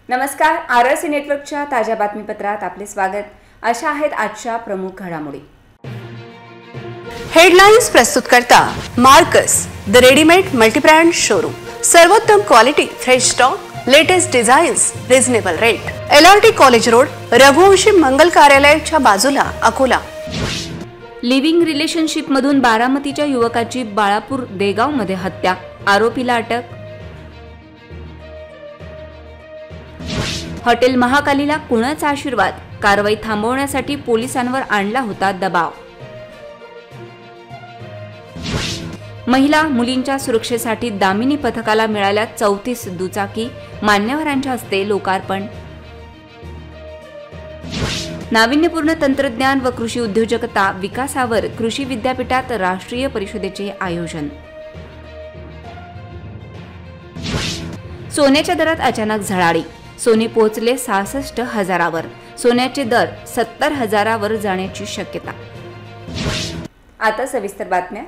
नमस्कार, आरसी नेटवर्कच्या ताज्या बातमीपत्रात आपले स्वागत। अशा आहेत आजच्या प्रमुख घडामोडी। हेडलाइन्स प्रस्तुत करता Marcus the readymade multibrand showroom. सर्वोत्तम quality, fresh stock, latest designs, reasonable rate. LRT college road, Raghuvanshi Mangal कार्यालयाच्या बाजूला, अकोला। लिव्हिंग रिलेशनशिप मधून बारामतीच्या युवकाची बाळापूर देगाव मध्ये हत्या, आरोपीला अटक। हॉटेल महाकालीला कुणाचा आशीर्वाद, कारवाई थांबवण्यासाठी पोलिसांवर आणला होता दबाव। महिला मुलींच्या सुरक्षेसाठी दामिनी पथकाला मिळाल्या 34 दुचाकी, मान्यवरांच्या हस्ते लोकार्पण। नाविन्यपूर्ण तंत्रज्ञान व कृषी उद्योजकता विकासावर कृषी विद्यापीठात राष्ट्रीय परिषदेचे आयोजन। सोन्याच्या दरात अचानक झळाळी, सोने पोहोचले 66,000वर, सोन्याचे दर 70,000वर जाण्याची शक्यता। आता सविस्तर बातम्या।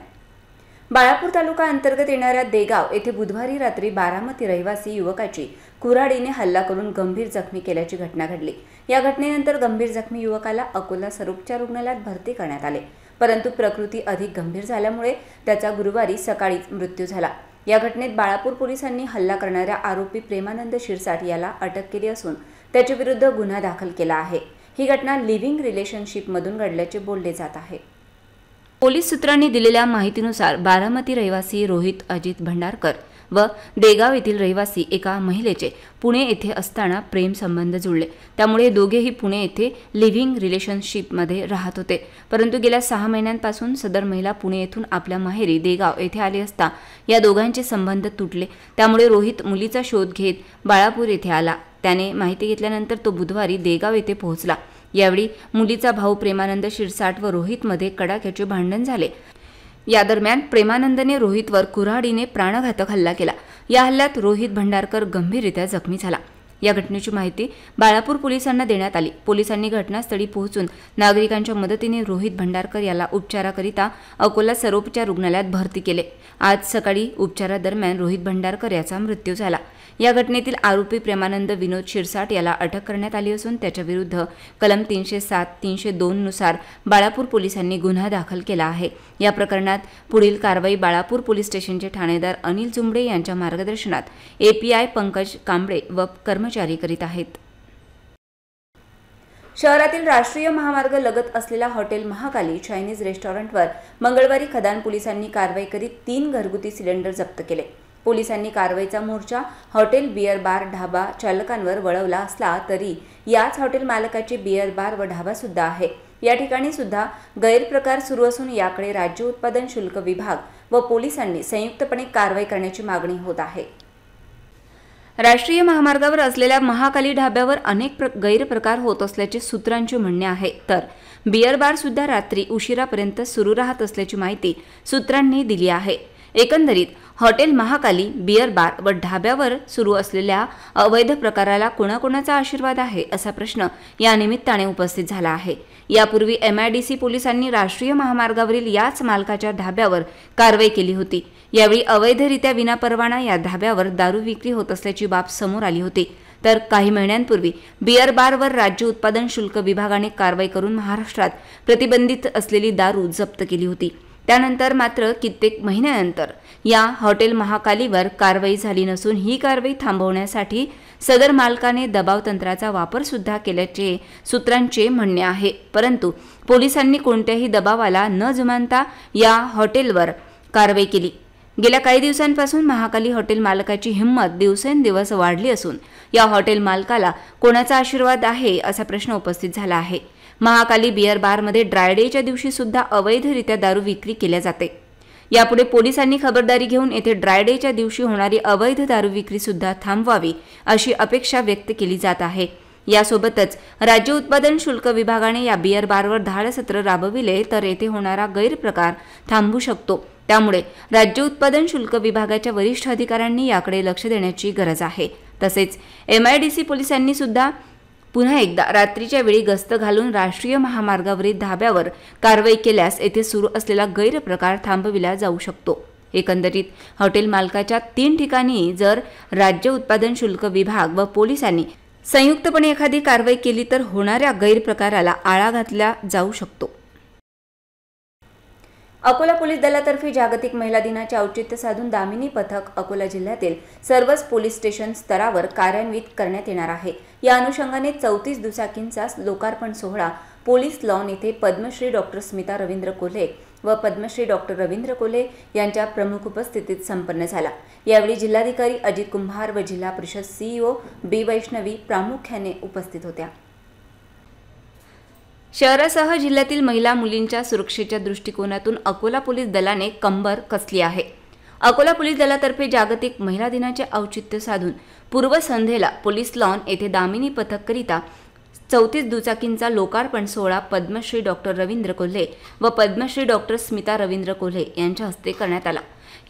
बाळापूर तालुका अंतर्गत येणाऱ्या देगाव येथे बुधवारी रात्री बारामती रहिवासी युवकाची कुऱ्हाडीने हल्ला करून गंभीर जखमी केल्याची घटना घडली। या घटनेनंतर गंभीर जखमी युवकाला अकोला सर्वोपचार रुग्णालयात भरती करण्यात आले, परंतु प्रकृती अधिक गंभीर झाल्यामुळे त्याचा गुरुवारी सकाळीच मृत्यू झाला। या घटनेत बाळापूर पोलिसांनी हल्ला करणाऱ्या आरोपी प्रेमानंद शिरसाट याला अटक केली असून त्याच्या विरुद्ध गुन्हा दाखल केला आहे। ही घटना लिव्हिंग रिलेशनशिप मधून घडल्याचे बोलले जात आहे। पोलीस सूत्रांनी दिलेल्या माहितीनुसार बारामती रहिवासी रोहित अजित भंडारकर व देगाव येथील रहिवासी एका महिलेचे पुणे येथे असताना प्रेम संबंध जुळले, त्यामुळे दोघेही पुणे येथे लिव्हिंग रिलेशनशिपमध्ये राहत होते। परंतु गेल्या 6 महिन्यांपासून सदर महिला पुणे येथून आपल्या माहेरी देगाव येथे आली असता या दोघांचे संबंध तुटले, त्यामुळे रोहित मुलीचा शोध घेत बाळापूर येथे आला। त्याने माहिती घेतल्यानंतर तो बुधवारी देगाव येथे पोहोचला। यावेळी मुलीचा भाऊ प्रेमानंद शिरसाट व रोहितमध्ये कडाक्याचे भांडण झाले। या दरम्यान प्रेमानंदने रोहितवर कुऱ्हाडीने प्राणघातक हल्ला केला। या हल्ल्यात रोहित भंडारकर गंभीररित्या जखमी झाला। या घटनेची माहिती बाळापूर पोलिसांना देण्यात आली। पोलिसांनी घटनास्थळी पोहोचून नागरिकांच्या मदतीने रोहित भंडारकर याला उपचाराकरिता अकोला सर्वोपचार रुग्णालयात भरती केले। आज सकाळी उपचारादरम्यान रोहित भंडारकर याचा मृत्यू झाला। या घटनेतील आरोपी प्रेमानंद विनोद शिरसाट याला अटक करण्यात आली असून त्याच्या विरुद्ध कलम 307, 302 नुसार बाळापूर पोलिसांनी गुन्हा दाखल केला आहे। या प्रकरणात पुढील कारवाई बाळापूर पोलीस स्टेशनचे ठाणेदार अनिल जुंबडे यांच्या मार्गदर्शनात API पंकज कांबळे व कर्मचारी करीत आहेत। शहरातील राष्ट्रीय महामार्ग लगत असलेल्या हॉटेल महाकाली चायनीज रेस्टॉरंटवर मंगळवारी खदान पोलिसांनी कारवाई करीत 3 घरगुती सिलेंडर जप्त केले। पोलिसांनी कारवाईचा मोर्चा हॉटेल, बियर बार, ढाबा चालकांवर वळवला असला तरी याच हॉटेल मालकाचे बियर बार व ढाबा सुद्धा आहे। या ठिकाणी सुद्धा गैरप्रकार सुरू असून याकडे राज्य उत्पादन शुल्क विभाग व पोलिसांनी संयुक्तपणे कारवाई करण्याची मागणी होत आहे। राष्ट्रीय महामार्गावर असलेल्या महाकाली ढाब्यावर अनेक गैरप्रकार होत असल्याचे सूत्रांचे म्हणणे आहे, तर बियर बार सुद्धा रात्री उशिरापर्यंत सुरू राहत असल्याची माहिती सूत्रांनी दिली आहे। एकंदरीत हॉटेल महाकाली, बियर बार व ढाब्यावर सुरू असलेल्या अवैध प्रकाराला कोणाकोणाचा आशीर्वाद आहे असा प्रश्न या निमित्ताने उपस्थित झाला आहे। यापूर्वी MIDC पोलिसांनी राष्ट्रीय महामार्गावरील याच मालकाच्या ढाब्यावर कारवाई केली होती। यावेळी अवैधरित्या विनापरवाना या ढाब्यावर दारू विक्री होत असल्याची बाब समोर आली होती। तर काही महिन्यांपूर्वी बियर बारवर राज्य उत्पादन शुल्क विभागाने कारवाई करून महाराष्ट्रात प्रतिबंधित असलेली दारू जप्त केली होती। त्यानंतर मात्र कित्येक महिन्यानंतर या हॉटेल महाकालीवर कारवाई झाली नसून ही कारवाई थांबवण्यासाठी सदर मालकाने दबाव तंत्राचा वापर सुद्धा केल्याचे सूत्रांचे म्हणणे आहे। परंतु पोलिसांनी कोणत्याही दबावाला न जुमानता या हॉटेलवर कारवाई केली। गेल्या काही दिवसांपासून महाकाली हॉटेल मालकाची हिंमत दिवसेंदिवस वाढली असून या हॉटेल मालकाला कोणाचा आशीर्वाद आहे असा प्रश्न उपस्थित झाला आहे। महाकाली बियर बारमध्ये ड्राय डेच्या दिवशी सुद्धा अवैधरित्या दारू विक्री केल्या जाते। यापुढे पोलिसांनी खबरदारी घेऊन येथे ड्राय डेच्या दिवशी होणारी अवैध दारू विक्री सुद्धा थांबवावी अशी अपेक्षा व्यक्त केली जात आहे। यासोबतच राज्य उत्पादन शुल्क विभागाने या बियर बारवर धाडसत्र राबविले तर येथे होणारा गैरप्रकार थांबू शकतो। त्यामुळे राज्य उत्पादन शुल्क विभागाच्या वरिष्ठ अधिकाऱ्यांनी याकडे लक्ष देण्याची गरज आहे। तसेच MIDC पोलिसांनी सुद्धा पुन्हा एकदा रात्रीच्या वेळी गस्त घालून राष्ट्रीय महामार्गावरील धाब्यावर कारवाई केल्यास येथे सुरू असलेला गैरप्रकार थांबविला जाऊ शकतो। एकंदरीत हॉटेल मालकाच्या 3 ठिकाणी जर राज्य उत्पादन शुल्क विभाग व पोलिसांनी संयुक्तपणे एखादी कारवाई केली तर होणाऱ्या गैरप्रकाराला आळा घातला जाऊ शकतो. अकोला पोलीस दलातर्फे जागतिक महिला दिनाचे औचित्य साधून दामिनी पथक अकोला जिल्ह्यातील सर्वच पोलीस स्टेशन स्तरावर कार्यान्वित करण्यात येणार आहे. या अनुषंगाने 34 दुचाकींचा लोकार्पण सोहळा पोलीस लॉन येथे पद्मश्री डॉक्टर स्मिता रवींद्र कोल्हे व पद्मश्री डॉक्टर रवींद्र कोल्हे यांच्या प्रमुख उपस्थितीत संपन्न झाला. यावेळी जिल्हाधिकारी अजित कुंभार व जिल्हा परिषद सीईओ बी वैष्णवी प्रामुख्याने उपस्थित होत्या. शहरासह जिल्ह्यातील महिला मुलींच्या सुरक्षेच्या दृष्टिकोनातून अकोला पोलीस दलाने कंबर कसली आहे. अकोला पोलीस दलातर्फे जागतिक महिला दिनाचे औचित्य साधून पूर्वसंध्येला पोलीस लॉन येथे दामिनी पथककरिता 34 दुचाकींचा लोकार्पण सोहळा पद्मश्री डॉक्टर रवींद्र कोल्हे व पद्मश्री डॉक्टर स्मिता रवींद्र कोल्हे यांच्या हस्ते करण्यात आला.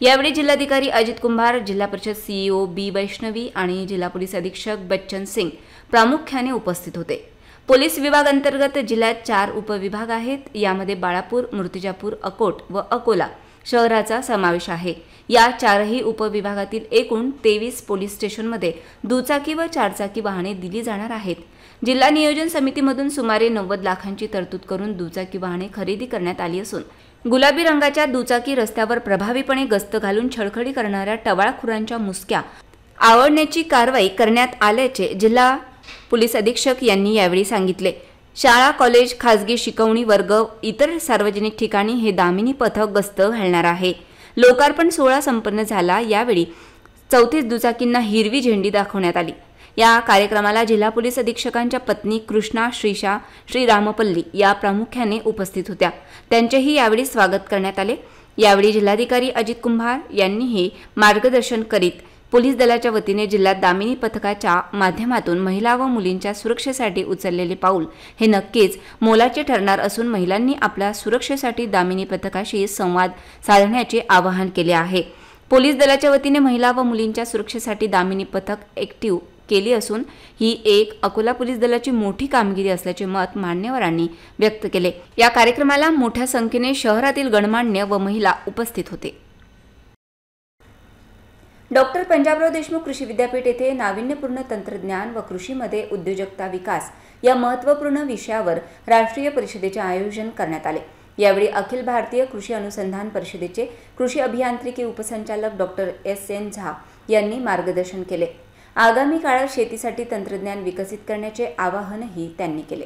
यावेळी जिल्हाधिकारी अजित कुंभार, जिल्हा परिषद सीईओ बी वैष्णवी आणि जिल्हा पोलीस अधीक्षक बच्चन सिंग प्रामुख्याने उपस्थित होते. पोलीस विभाग अंतर्गत जिल्ह्यात 4 उपविभाग आहेत. यामध्ये बाळापूर, मूर्तिजापूर, अकोट व अकोला शहराचा समावेश आहे. या 4ही उपविभागातील एकूण 23 पोलीस स्टेशनमध्ये दुचाकी व 4 चाकी वाहने दिली जाणार आहेत. जिल्हा नियोजन समितीमधून सुमारे 90 लाखांची तरतूद करून दुचाकी वाहने खरेदी करण्यात आली असून गुलाबी रंगाच्या दुचाकी रस्त्यावर प्रभावीपणे गस्त घालून छळखडी करणाऱ्या टवाळखोरांच्या मुसक्या आवळण्याची कारवाई करण्यात आल्याचे जिल्हा पोलीस अधीक्षक यांनी यावेळी सांगितले. शाळा, कॉलेज, खासगी शिकवणी वर्ग, इतर सार्वजनिक ठिकाणी हे दामिनी पथक गस्त घालणार आहे. लोकार्पण सोहळा संपन्न झाला. यावेळी 34 दुचाकींना हिरवी झेंडी दाखवण्यात आली. या कार्यक्रमाला जिल्हा पोलीस अधीक्षकांच्या पत्नी कृष्णा श्रीशा श्रीरामपल्ली या प्रामुख्याने उपस्थित होत्या. त्यांचेही यावेळी स्वागत करण्यात आले. यावेळी जिल्हाधिकारी अजित कुंभार यांनीही मार्गदर्शन करीत पोलीस दलाच्या वतीने जिल्ह्यात दामिनी पथकाच्या माध्यमातून महिला व मुलींच्या सुरक्षेसाठी उचललेले पाऊल हे नक्कीच मोलाचे ठरणार असून महिलांनी आपल्या सुरक्षेसाठी दामिनी पथकाशी संवाद साधण्याचे आवाहन केले आहे. पोलीस दलाच्या वतीने महिला व मुलींच्या सुरक्षेसाठी दामिनी पथक ऍक्टिव्ह केली असून ही एक अकोला पोलीस दलाची मोठी कामगिरी असल्याचे मत मान्यवरांनी व्यक्त केले. या कार्यक्रमाला मोठ्या संख्येने शहरातील गणमान्य व महिला उपस्थित होते. डॉक्टर पंजाबराव देशमुख कृषी विद्यापीठ येथे नाविन्यपूर्ण तंत्रज्ञान व कृषीमध्ये उद्योजकता विकास या महत्त्वपूर्ण विषयावर राष्ट्रीय परिषदेचे आयोजन करण्यात आले. यावेळी अखिल भारतीय कृषी अनुसंधान परिषदेचे कृषी अभियांत्रिकी उपसंचालक डॉक्टर एस.एन. झा यांनी मार्गदर्शन केले. आगामी काळात शेतीसाठी तंत्रज्ञान विकसित करण्याचे आवाहनही त्यांनी केले.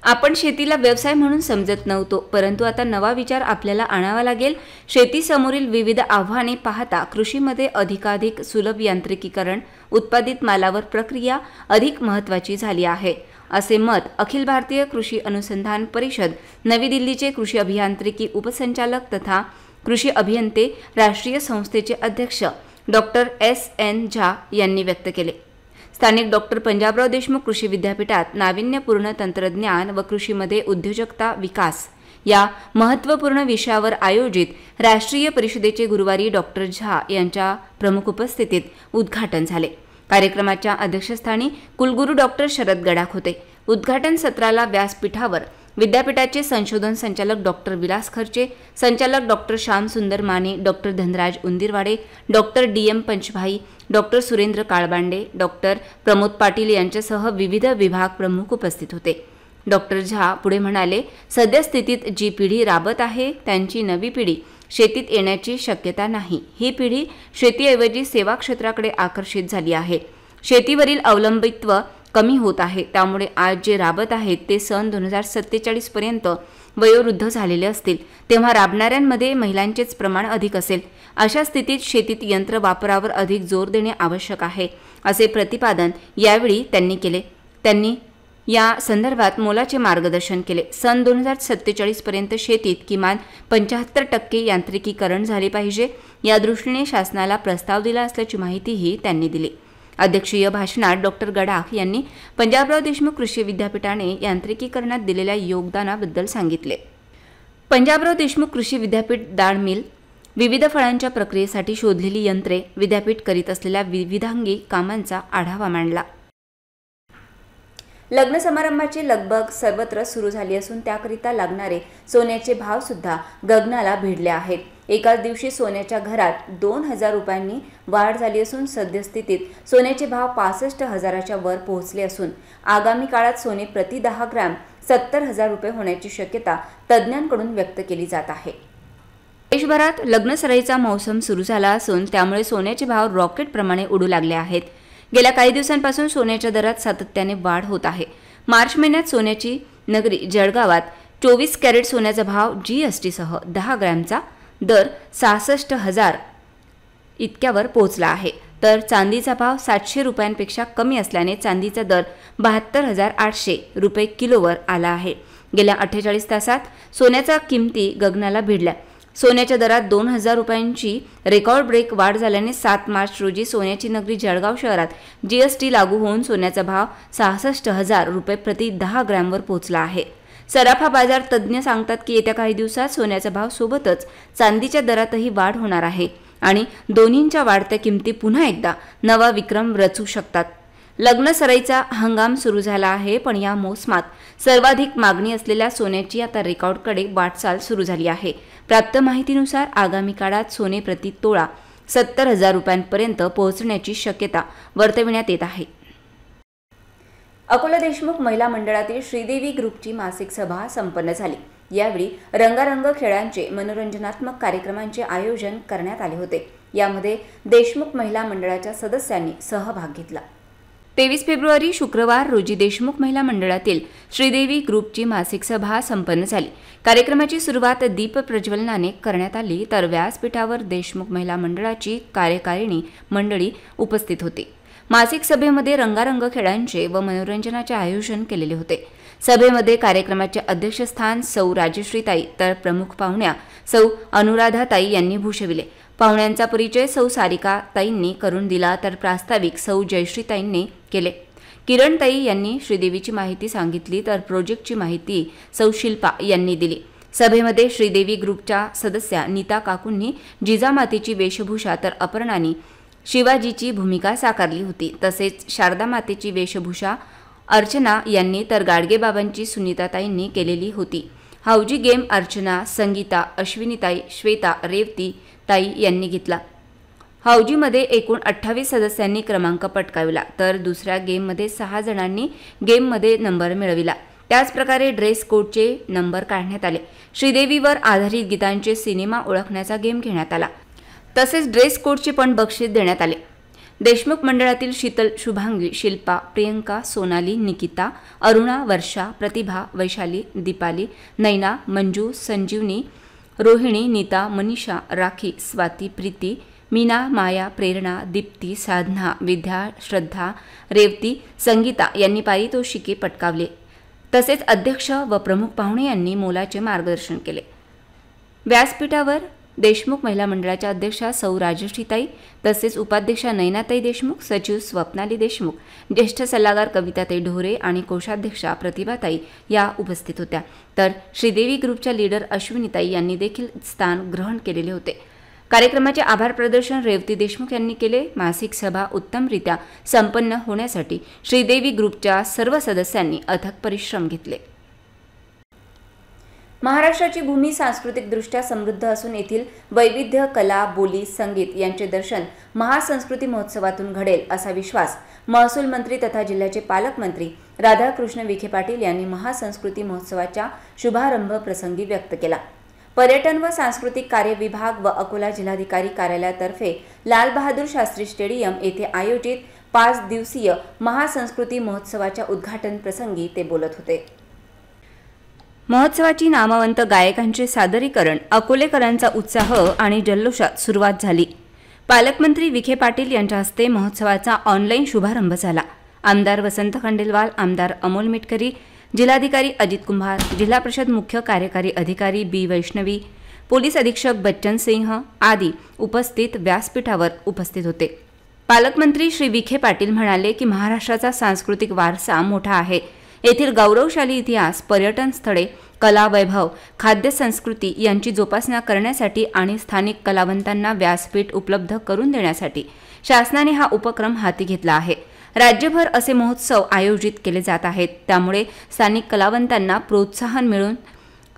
आपण शेतीला व्यवसाय म्हणून समजत नव्हतो, परंतु आता नवा विचार आपल्याला आणावा लागेल. शेतीसमोरील विविध आव्हाने पाहता कृषीमध्ये अधिकाधिक सुलभ यांत्रिकीकरण, उत्पादित मालावर प्रक्रिया अधिक महत्त्वाची झाली आहे, असे मत अखिल भारतीय कृषी अनुसंधान परिषद नवी दिल्लीचे कृषी अभियांत्रिकी उपसंचालक तथा कृषी अभियंते राष्ट्रीय संस्थेचे अध्यक्ष डॉक्टर एस.एन. झा यांनी व्यक्त केले. स्थानिक डॉक्टर पंजाबराव देशमुख कृषी विद्यापीठात नाविन्यपूर्ण तंत्रज्ञान व कृषीमध्ये उद्योजकता विकास या महत्त्वपूर्ण विषयावर आयोजित राष्ट्रीय परिषदेचे गुरुवारी डॉक्टर झा यांच्या प्रमुख उपस्थितीत उद्घाटन झाले. कार्यक्रमाच्या अध्यक्षस्थानी कुलगुरू डॉक्टर शरद गडाख होते. उद्घाटन सत्राला व्यासपीठावर विद्यापीठाचे संशोधन संचालक डॉक्टर विलास खर्चे, संचालक doctor Shyam Sundar Mane, doctor Dhanraj Undirwade, doctor D M. Panchbhai, doctor Surendra Kalbande, doctor Pramod Patil यांच्यासह विविध विभाग प्रमुख उपस्थित होते. डॉक्टर झा पुढे म्हणाले, सद्यस्थितीत जी पिढी राबत आहे त्यांची नवी पिढी शेतीत येण्याची शक्यता नाही. ही पिढी शेतीऐवजी सेवा क्षेत्राकडे आकर्षित झाली आहे. शेतीवरील अवलंबित्व कमी होत आहे. त्यामुळे आज जे राबत आहेत ते सन 2047 पर्यंत वयोवृद्ध झालेले असतील, तेव्हा राबणाऱ्यांमध्ये महिलांचेच प्रमाण अधिक असेल. अशा स्थितीत शेतीत यंत्र वापरावर अधिक जोर देणे आवश्यक आहे, असे प्रतिपादन यावेळी त्यांनी केले. त्यांनी या संदर्भात मोलाचे मार्गदर्शन केले. सन 2047 पर्यंत शेतीत किमान 75% यांत्रिकीकरण झाले पाहिजे, या दृष्टीने शासनाला प्रस्ताव दिला असल्याची माहितीही त्यांनी दिली. अध्यक्षीय भाषणात डॉक्टर गडाख यांनी पंजाबराव देशमुख कृषी विद्यापीठाने यांत्रिकीकरणात दिलेल्या योगदानाबद्दल सांगितले. पंजाबराव देशमुख कृषी विद्यापीठ दाळ मिल, विविध फळांच्या प्रक्रियेसाठी शोधलेली यंत्रे, विद्यापीठ करीत असलेल्या विविधांगी कामांचा आढावा मांडला. लग्न समारंभाची लगबग सर्वत्र सुरू झाली असून त्याकरिता लागणारे सोन्याचे भाव सुद्धा गगनाला भिडले आहेत. एकाच दिवशी सोन्याच्या घरात 2,000 रुपयांनी वाढ झाली असून सद्यस्थितीत सोन्याचे भाव 65,000च्या वर पोहोचले असून आगामी काळात सोने प्रति 10 ग्रॅम 70,000 रुपये होण्याची शक्यता तज्ज्ञांकडून व्यक्त केली जात आहे। देशभरात लग्नसराईचा मौसम सुरू झाला असून त्यामुळे सोन्याचे भाव रॉकेटप्रमाणे उडू लागले आहेत। गेल्या काही दिवसांपासून सोन्याच्या दरात सातत्याने वाढ होत आहे। मार्च महिन्यात सोन्याची नगरी जळगावात 24 कॅरेट सोन्याचा भाव GST सह 10 ग्रॅमचा दर 66,000 इतक्यावर पोहोचला आहे, तर चांदीचा भाव 700 रुपयांपेक्षा कमी असल्याने चांदीचा दर 72,800 रुपये किलोवर आला आहे। गेल्या 48 तासात सोन्याच्या किमती गगनाला भिडल्या। सोन्याच्या दरात 2,000 रुपयांची रेकॉर्ड ब्रेक वाढ झाल्याने 7 मार्च रोजी सोन्याची नगरी जळगाव शहरात GST लागू होऊन सोन्याचा भाव 66,000 रुपये प्रति 10 ग्रॅमवर पोहोचला आहे। सराफा बाजार तज्ज्ञ सांगतात की येत्या काही दिवसात सोन्याचा भाव सोबतच चांदीच्या दरातही वाढ होणार आहे आणि दोन्हींच्या वाढत्या किमती पुन्हा एकदा नवा विक्रम रचू शकतात। लग्नसराईचा हंगाम सुरू झाला आहे, पण या मोसमात सर्वाधिक मागणी असलेल्या सोन्याची आता रेकॉर्डकडे वाटचाल सुरू झाली आहे। प्राप्त माहितीनुसार आगामी काळात सोने प्रति तोळा 70,000 रुपयांपर्यंत पोहोचण्याची शक्यता वर्तविण्यात येत आहे। अकोला देशमुख महिला मंडळातील श्रीदेवी ग्रुपची मासिक सभा संपन्न झाली। यावेळी रंगारंग खेळांचे मनोरंजनात्मक कार्यक्रमांचे आयोजन करण्यात आले होते। यामध्ये देशमुख महिला मंडळाच्या सदस्यांनी सहभाग घेतला। 23 फेब्रुवारी शुक्रवार रोजी देशमुख महिला मंडळातील श्रीदेवी ग्रुपची मासिक सभा संपन्न झाली। कार्यक्रमाची सुरुवात दीप प्रज्वलनाने करण्यात आली, तर व्यासपीठावर देशमुख महिला मंडळाची कार्यकारिणी मंडळी उपस्थित होती। मासिक सभेमध्ये रंगारंग खेळांचे व मनोरंजनाचे आयोजन केलेले होते। सभेमध्ये कार्यक्रमाचे अध्यक्षस्थान सौ राजश्रीताई तर प्रमुख पाहुण्या सौ अनुराधाताई यांनी भूषविले। पाहुण्यांचा परिचय सौ सारिकाताईंनी करून दिला, तर प्रास्ताविक सौ जयश्रीताईंनी केले। किरणताई यांनी श्रीदेवीची माहिती सांगितली, तर प्रोजेक्टची माहिती सौ शिल्पा यांनी दिली। सभेमध्ये श्रीदेवी ग्रुपच्या सदस्या नीता काकूंनी जिजामातेची वेशभूषा तर अपर्णानी शिवाजीची भूमिका साकारली होती। तसेच शारदा मातेची वेशभूषा अर्चना यांनी तर गाडगेबाबांची सुनीताताईंनी केलेली होती। हाऊजी गेम अर्चना, संगीता, अश्विनीताई, श्वेता, रेवती ताई यांनी घेतला। हाऊजीमध्ये एकूण 28 सदस्यांनी क्रमांक पटकावला, तर दुसऱ्या गेममध्ये 6 जणांनी गेममध्ये नंबर मिळविला। त्याचप्रकारे ड्रेस कोडचे नंबर काढण्यात आले। श्रीदेवीवर आधारित गीतांचे सिनेमा ओळखण्याचा गेम घेण्यात आला, तसेच ड्रेस कोडचे पण बक्षीस देण्यात आले। देशमुख मंडळातील शीतल, शुभांगी, शिल्पा, प्रियंका, सोनाली, निकिता, अरुणा, वर्षा, प्रतिभा, वैशाली, दीपाली, नैना, मंजू, संजीवनी, रोहिणी, नीता, मनीषा, राखी, स्वाती, प्रीती, मीना, माया, प्रेरणा, दीप्ती, साधना, विद्या, श्रद्धा, रेवती, संगीता यांनी पारितोषिके पटकावले। तसेच अध्यक्ष व प्रमुख पाहुणे यांनी मोलाचे मार्गदर्शन केले। व्यासपीठावर देशमुख महिला मंडळाच्या अध्यक्षा सौ राजश्रीताई, तसेच उपाध्यक्षा नैनाताई देशमुख, सचिव स्वप्नाली देशमुख, ज्येष्ठ सल्लागार कविताताई ढोरे आणि कोषाध्यक्षा प्रतिभाताई या उपस्थित होत्या। तर श्रीदेवी ग्रुपच्या लीडर अश्विनीताई यांनी देखील स्थान ग्रहण केलेले होते। कार्यक्रमाचे आभार प्रदर्शन रेवती देशमुख यांनी केले। मासिक सभा उत्तमरित्या संपन्न होण्यासाठी श्रीदेवी ग्रुपच्या सर्व सदस्यांनी अथक परिश्रम घेतले। महाराष्ट्राची भूमी सांस्कृतिकदृष्ट्या समृद्ध असून येथील वैविध्य, कला, बोली, संगीत यांचे दर्शन महासंस्कृती महोत्सवातून घडेल असा विश्वास महसूल मंत्री तथा जिल्ह्याचे पालकमंत्री राधाकृष्ण विखे पाटील यांनी महासंस्कृती महोत्सवाच्या शुभारंभ प्रसंगी व्यक्त केला। पर्यटन व सांस्कृतिक कार्य विभाग व अकोला जिल्हाधिकारी कार्यालयातर्फे लाल बहादूर शास्त्री स्टेडियम येथे आयोजित 5 दिवसीय महासंस्कृती महोत्सवाच्या उद्घाटन प्रसंगी ते बोलत होते। महोत्सवाची नामवंत गायकांचे सादरीकरण, अकोलेकरांचा उत्साह आणि जल्लोषात सुरुवात झाली। पालकमंत्री विखे पाटील यांच्या हस्ते महोत्सवाचा ऑनलाईन शुभारंभ झाला। आमदार वसंत खंडेलवाल, आमदार अमोल मिटकरी, जिल्हाधिकारी अजित कुंभार, जिल्हा परिषद मुख्य कार्यकारी अधिकारी बी वैष्णवी, पोलीस अधीक्षक बच्चन सिंह आदी उपस्थित व्यासपीठावर उपस्थित होते। पालकमंत्री श्री विखे पाटील म्हणाले की महाराष्ट्राचा सांस्कृतिक वारसा मोठा आहे। येथील गौरवशाली इतिहास, पर्यटन स्थळे, कला वैभव, खाद्य संस्कृती यांची जोपासना करण्यासाठी आणि स्थानिक कलावंतांना व्यासपीठ उपलब्ध करून देण्यासाठी शासनाने हा उपक्रम हाती घेतला आहे। राज्यभर असे महोत्सव आयोजित केले जात आहेत, त्यामुळे स्थानिक कलावंतांना प्रोत्साहन मिळून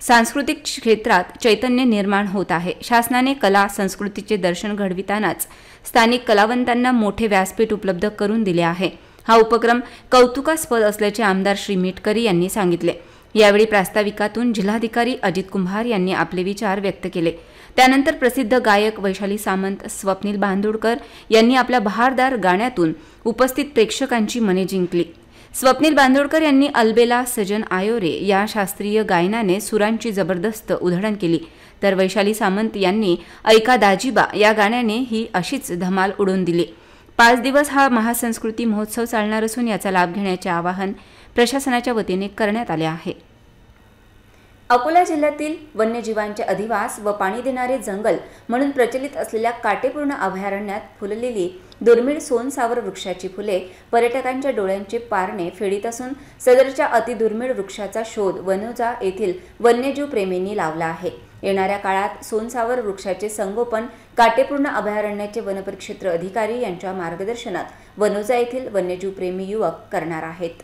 सांस्कृतिक क्षेत्रात चैतन्य निर्माण होत आहे। शासनाने कला संस्कृतीचे दर्शन घडवितानाच स्थानिक कलावंतांना मोठे व्यासपीठ उपलब्ध करून दिले आहे। हा उपक्रम कौतुकास्पद असल्याचे आमदार श्री मिटकरी यांनी सांगितले। यावेळी प्रास्ताविकातून जिल्हाधिकारी अजित कुंभार यांनी आपले विचार व्यक्त केले। त्यानंतर प्रसिद्ध गायक वैशाली सामंत, स्वप्नील बांदोडकर यांनी आपल्या बहारदार गाण्यातून उपस्थित प्रेक्षकांची मने जिंकली। स्वप्नील बांदोडकर यांनी अलबेला सजन आयोरे या शास्त्रीय गायनाने सुरांची जबरदस्त उधळण केली, तर वैशाली सामंत यांनी ऐका दाजीबा या गाण्याने ही अशीच धमाल उडवून दिली। 5 दिवस हा महासंस्कृती महोत्सव चालणार असून याचा लाभ घेण्याचे आवाहन प्रशासनाच्या वतीने करण्यात आले आहे। अकोला जिल्ह्यातील वन्यजीवांचे अधिवास व पाणी देणारे जंगल म्हणून प्रचलित असलेल्या काटेपूर्ण अभयारण्यात फुललेली दुर्मिळ सोनसावर वृक्षाची फुले पर्यटकांच्या डोळ्यांचे पारणे फेडीत असून सदरच्या अतिदुर्मिळ वृक्षाचा शोध वनोजा येथील वन्यजीव प्रेमींनी लावला आहे। येणाऱ्या काळात सोनसावर वृक्षाचे संगोपन काटेपूर्ण अभयारण्याचे वनपरिक्षेत्र अधिकारी यांच्या मार्गदर्शनात वनोजा येथील वन्यजीव प्रेमी युवक करणार आहेत।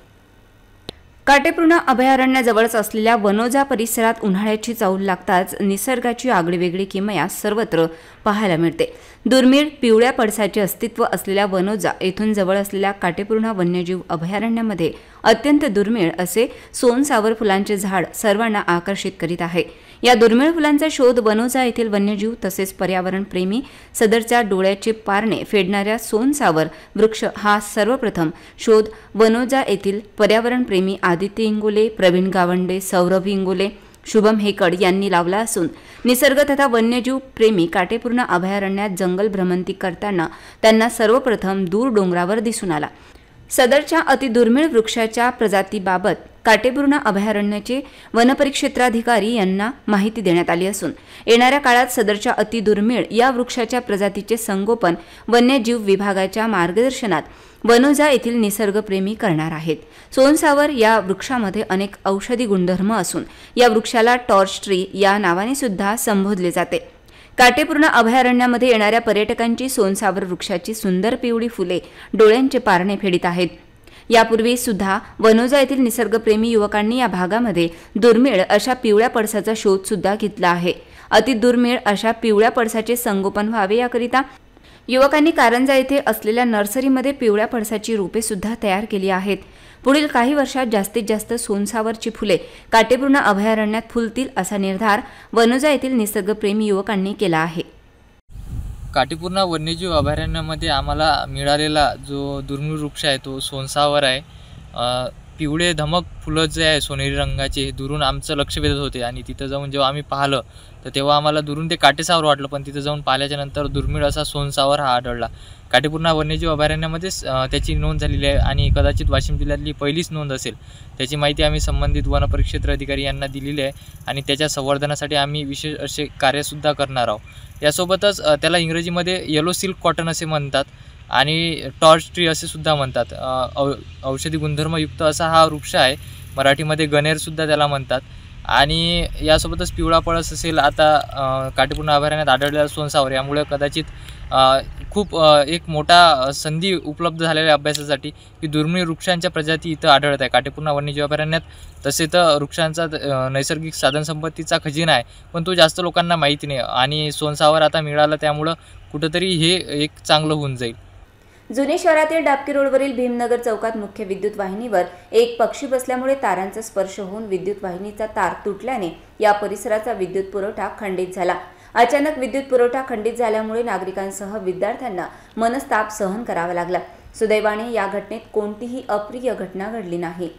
काटेपूर्ण अभयारण्याजवळच असलेल्या वनोजा परिसरात उन्हाळ्याची चाहूल लागताच निसर्गाची आगळीवेगळी किमया सर्वत्र पाहायला मिळते। दुर्मिळ पिवळ्या पडसाचे अस्तित्व असलेल्या वनोजा येथून जवळ असलेल्या काटेपूर्ण वन्यजीव अभयारण्यामध्ये अत्यंत दुर्मिळ असे सोनसावर फुलांचे झाड सर्वांना आकर्षित करीत आहे। या दुर्मिळ फुलांचा शोध वनोजा येथील वन्यजीव तसेच पर्यावरण प्रेमी सदरच्या डोळ्याचे पारणे फेडणाऱ्या सोनसावर वृक्ष हा सर्वप्रथम शोध वनोजा येथील पर्यावरण प्रेमी आदित्य इंगोले, प्रवीण गावंडे, सौरभ इंगोले, शुभम हेकड यांनी लावला असून निसर्ग तथा वन्यजीव प्रेमी काटेपूर्ण अभयारण्यात जंगल भ्रमंती करताना त्यांना सर्वप्रथम दूर डोंगरावर दिसून आला। सदरच्या अतिदुर्मिळ वृक्षाच्या प्रजातीबाबत काटेपूर्ण अभयारण्याचे वनपरिक्षेत्राधिकारी यांना माहिती देण्यात आली असून येणाऱ्या काळात सदरच्या अतिदुर्मिळ या वृक्षाच्या प्रजातीचे संगोपन वन्यजीव विभागाच्या मार्गदर्शनात वनोजा येथील निसर्गप्रेमी करणार आहेत। सोनसावर या वृक्षामध्ये अनेक औषधी गुणधर्म असून या वृक्षाला टॉर्च ट्री या नावाने सुद्धा संबोधले जाते। काटेपूर्ण अभयारण्यामध्ये येणाऱ्या पर्यटकांची सोनसावर वृक्षाची सुंदर पिवळी फुले डोळ्यांचे पारणे फेडीत आहेत। यापूर्वी सुद्धा वनोजा येथील निसर्गप्रेमी युवकांनी या भागामध्ये दुर्मिळ अशा पिवळ्या पडसाचा शोध सुद्धा घेतला आहे। अतिदुर्मिळ अशा पिवळ्या पडसाचे संगोपन व्हावे याकरिता युवकांनी कारंजा येथे असलेल्या नर्सरीमध्ये पिवळ्या पडसाची रोपे सुद्धा तयार केली आहेत। पुढील काही वर्षात जास्तीत जास्त सोनसावरची फुले काटेपूर्ण अभयारण्यात फुलतील असा निर्धार वनोजा येथील निसर्गप्रेमी युवकांनी केला आहे। काटेपूर्ण वन्यजीव अभयारण्यामध्ये आम्हाला मिळालेला जो दुर्मिळ वृक्ष आहे तो सोनसावर आहे। पिवळे धमक फुलं जे आहे सोनेरी रंगाचे दुरून आमचं लक्ष वेधत होते आणि तिथं जाऊन जेव्हा आम्ही पाहिलं तर तेव्हा आम्हाला दुरून ते काटेसावर वाटलं, पण तिथं जाऊन पाहिल्याच्या नंतर दुर्मिळ असा सोनसावर हा आढळला। काटेपूर्ण वन्यजीव अभयारण्यामध्येच त्याची नोंद झालेली आहे आणि कदाचित वाशिम जिल्ह्यातली पहिलीच नोंद असेल। त्याची माहिती आम्ही संबंधित वनपरिक्षेत्र अधिकारी यांना दिलेली आहे आणि त्याच्या संवर्धनासाठी आम्ही विशेष असे कार्यसुद्धा करणार आहोत। यासोबतच त्याला इंग्रजीमध्ये येलो सिल्क कॉटन असे म्हणतात आणि टॉर्च ट्री असे सुद्धा म्हणतात। औषधी गुणधर्मयुक्त असा हा वृक्ष आहे। मराठीमध्ये गणेरसुद्धा त्याला म्हणतात आणि यासोबतच पिवळा पळस असेल आता काटेपूर्ण अभयारण्यात आढळलेला सोनसावर, यामुळे कदाचित खूप एक मोठा संधी उपलब्ध झालेल्या अभ्यासासाठी की दुर्मिळ वृक्षांच्या प्रजाती इथं आढळत आहे काटेपूर्ण वन्यजीव अभयारण्यात। तसे तर वृक्षांचा नैसर्गिक साधनसंपत्तीचा खजिना आहे, पण तो जास्त लोकांना माहिती नाही आणि सोनसावर आता मिळालं त्यामुळं कुठंतरी हे एक चांगलं होऊन जाईल। जुने शहरातील डाबकी रोडवरील भीमनगर चौकात मुख्य विद्युत वाहिनीवर एक पक्षी बसल्यामुळे तारांचा स्पर्श होऊन विद्युत वाहिनीचा तार तुटल्याने या परिसराचा विद्युत पुरवठा खंडित झाला। अचानक विद्युत पुरवठा खंडित झाल्यामुळे नागरिकांसह विद्यार्थ्यांना मनस्ताप सहन करावा लागला। सुदैवाने या घटनेत कोणतीही अप्रिय घटना घडली नाही।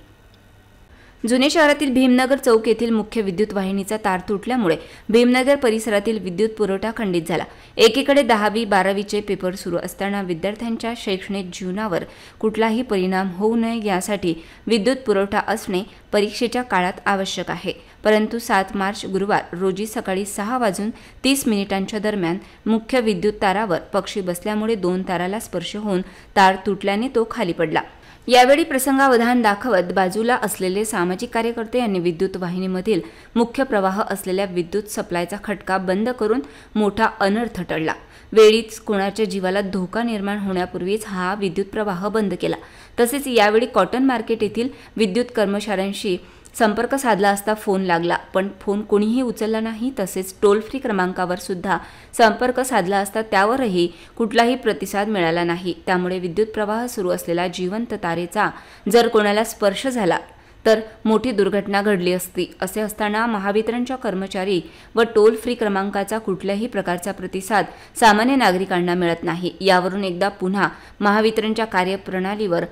जुने शहरातील भीमनगर चौक येथील मुख्य विद्युत वाहिनीचा तार तुटल्यामुळे भीमनगर परिसरातील विद्युत पुरवठा खंडित झाला। एकीकडे 10वी 12वीचे पेपर सुरू असताना विद्यार्थ्यांच्या शैक्षणिक जीवनावर कुठलाही परिणाम होऊ नये यासाठी विद्युत पुरवठा असणे परीक्षेच्या काळात आवश्यक आहे। परंतु 7 मार्च गुरुवार रोजी सकाळी 6:30 दरम्यान मुख्य विद्युत तारावर पक्षी बसल्यामुळे 2 ताराला स्पर्श होऊन तार तुटल्याने तो खाली पडला। यावेळी प्रसंगावधान दाखवत बाजूला असलेले सामाजिक कार्यकर्ते यांनी विद्युत वाहिनीमधील मुख्य प्रवाह असलेल्या विद्युत सप्लायचा खटका बंद करून मोठा अनर्थ टळला। वेळीच कोणाच्या जीवाला धोका निर्माण होण्यापूर्वीच हा विद्युत प्रवाह बंद केला। तसेच यावेळी कॉटन मार्केट येथील विद्युत कर्मचाऱ्यांशी संपर्क साधला असता फोन लागला, पण फोन कोणीही उचलला नाही. तसेच टोल फ्री क्रमांकावर सुद्धा संपर्क साधला असता त्यावरही कुठलाही प्रतिसाद मिळाला नाही. त्यामुळे विद्युत प्रवाह सुरू असलेला जिवंत तारेचा जर कोणाला स्पर्श झाला तर मोठी दुर्घटना घडली असती. असे असताना महावितरणच्या कर्मचारी व टोल फ्री क्रमांकाचा कुठल्याही प्रकारचा प्रतिसाद सामान्य नागरिकांना मिळत नाही. यावरून एकदा पुन्हा महावितरणच्या कार्यप्रणालीवर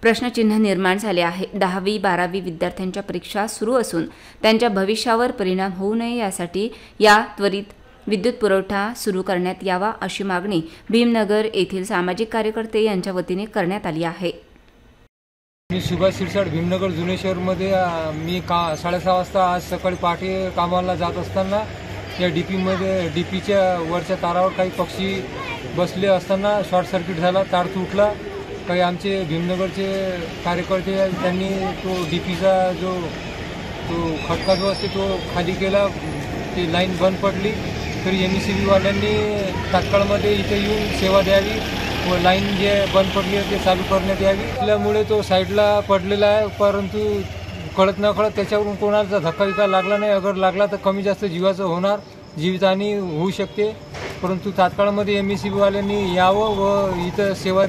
प्रश्नचिन्ह निर्माण झाले आहे. 10वी-12वी विद्यार्थ्यांच्या परीक्षा सुरू असून त्यांच्या भविष्यावर परिणाम होऊ नये यासाठी या त्वरित विद्युत पुरवठा सुरू करण्यात यावा अशी मागणी भीमनगर येथील सामाजिक कार्यकर्ते यांच्या वतीने करण्यात आली आहे. मी सुभाष शिरसाट, भीमनगर जुने शहरमध्ये मी 6:30 वाजता आज सकाळी पहाटे कामाला जात असताना या डीपीच्या वरच्या तारावर काही पक्षी बसले असताना शॉर्ट सर्किट झाला, तार तुटला. काही आमचे भीमनगरचे कार्यकर्ते त्यांनी तो डीपीचा तो खटका जो असते तो खाली केला, ती लाईन बंद पडली. तरी MECB वाल्यांनी तात्काळमध्ये इथे येऊन सेवा द्यावी व लाईन जे बंद पडली आहे ते चालू करण्यात यावी. असल्यामुळे तो साईडला पडलेला आहे, परंतु कळत न कळत त्याच्यावरून कोणाचा धक्का लागला नाही. अगर लागला तर कमी जास्त जीवाचं होणार, जीवितहानी होऊ शकते. परंतु तात्काळमध्ये MECB वाल्यांनी यावं व इथं सेवा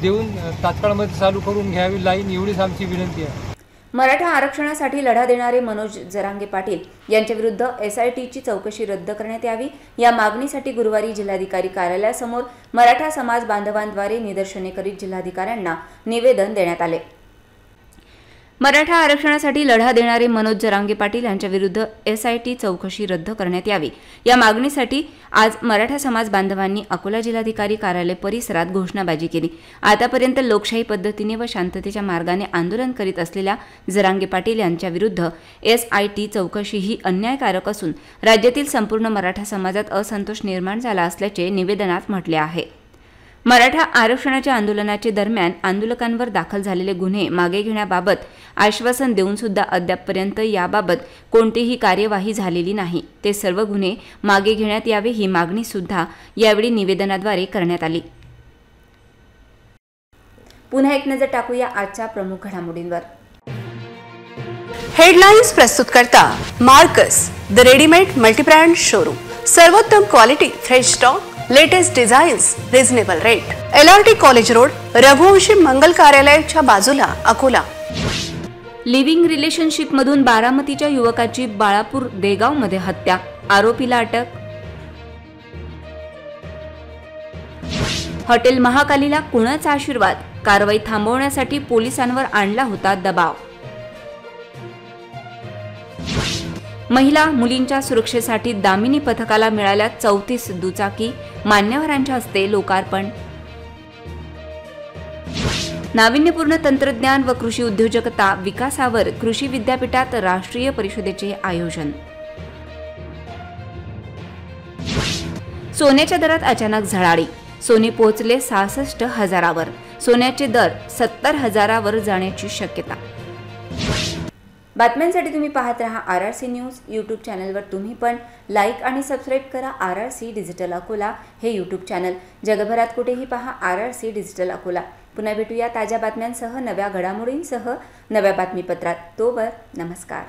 देऊन तात्काळमध्ये चालू करून घ्यावी लाईन, एवढीच आमची विनंती आहे. मराठा आरक्षणासाठी लढा देणारे मनोज जरांगे पाटील यांच्याविरुद्ध SITची चौकशी रद्द करण्यात यावी या मागणीसाठी गुरुवारी जिल्हाधिकारी कार्यालयासमोर मराठा समाज बांधवांद्वारे निदर्शने करीत जिल्हाधिकाऱ्यांना निवेदन देण्यात आले. मराठा आरक्षणासाठी लढा देणारे मनोज जरांगे पाटील यांच्याविरुद्ध SIT चौकशी रद्द करण्यात यावी या मागणीसाठी आज मराठा समाज बांधवांनी अकोला जिल्हाधिकारी कार्यालय परिसरात घोषणाबाजी केली. आतापर्यंत लोकशाही पद्धतीने व शांततेच्या मार्गाने आंदोलन करीत असलेल्या जरांगे पाटील यांच्याविरुद्ध SIT चौकशी ही अन्यायकारक असून राज्यातील संपूर्ण मराठा समाजात असंतोष निर्माण झाला असल्याचे निवेदनात म्हटले आहे. मराठा आरक्षणाच्या आंदोलनाचे दरम्यान आंदोलकांवर दाखल झालेले गुन्हे मागे घेण्याबाबत आश्वासन देऊन सुद्धा अद्यापपर्यंत याबाबत कोणतीही कार्यवाही झालेली नाही. ते सर्व गुन्हे मागे घेण्यात यावे ही मागणी सुद्धा यावेळी निवेदनाद्वारे करण्यात आली. पुन्हा एक नजर टाकूया आजच्या प्रमुख घडामोडींवर. हेडलाइन्स प्रस्तुत करता Marcus the readymade multibrand showroom. सर्वोत्तम quality, fresh stock, latest designs, reasonable rate. LRT college road, Raghuvanshi Mangal कार्यालयाच्या बाजूला, अकोला. लिव्हिंग रिलेशनशिपमधून बारामतीच्या युवकाची बाळापूर देगावमध्ये हत्या, आरोपीला अटक. हॉटेल महाकालीला कुणाचा आशीर्वाद, कारवाई थांबवण्यासाठी पोलिसांवर आणला होता दबाव. महिला मुलींच्या सुरक्षेसाठी दामिनी पथकाला मिळाल्या 34 दुचाकी, मान्यवरांच्या हस्ते लोकार्पण. नाविन्यपूर्ण तंत्रज्ञान व कृषी उद्योजकता विकासावर कृषी विद्यापीठात राष्ट्रीय परिषदेचे आयोजन. सोन्याच्या दरात अचानक झळाळी, सोने पोहोचले 66,000वर, सोन्याचे दर 70,000वर जाण्याची शक्यता. बातम्यांसाठी तुम्ही पाहत रहा RRC न्यूज. यूट्यूब चॅनलवर तुम्ही पण लाईक आणि सबस्क्राईब करा RRC डिजिटल अकोला हे यूट्यूब चॅनल. जगभरात कुठेही पहा RRC डिजिटल अकोला. पुन्हा भेटूया ताज्या बातम्यांसह, नव्या घडामोडींसह, नव्या बातमीपत्रात. तोवर नमस्कार.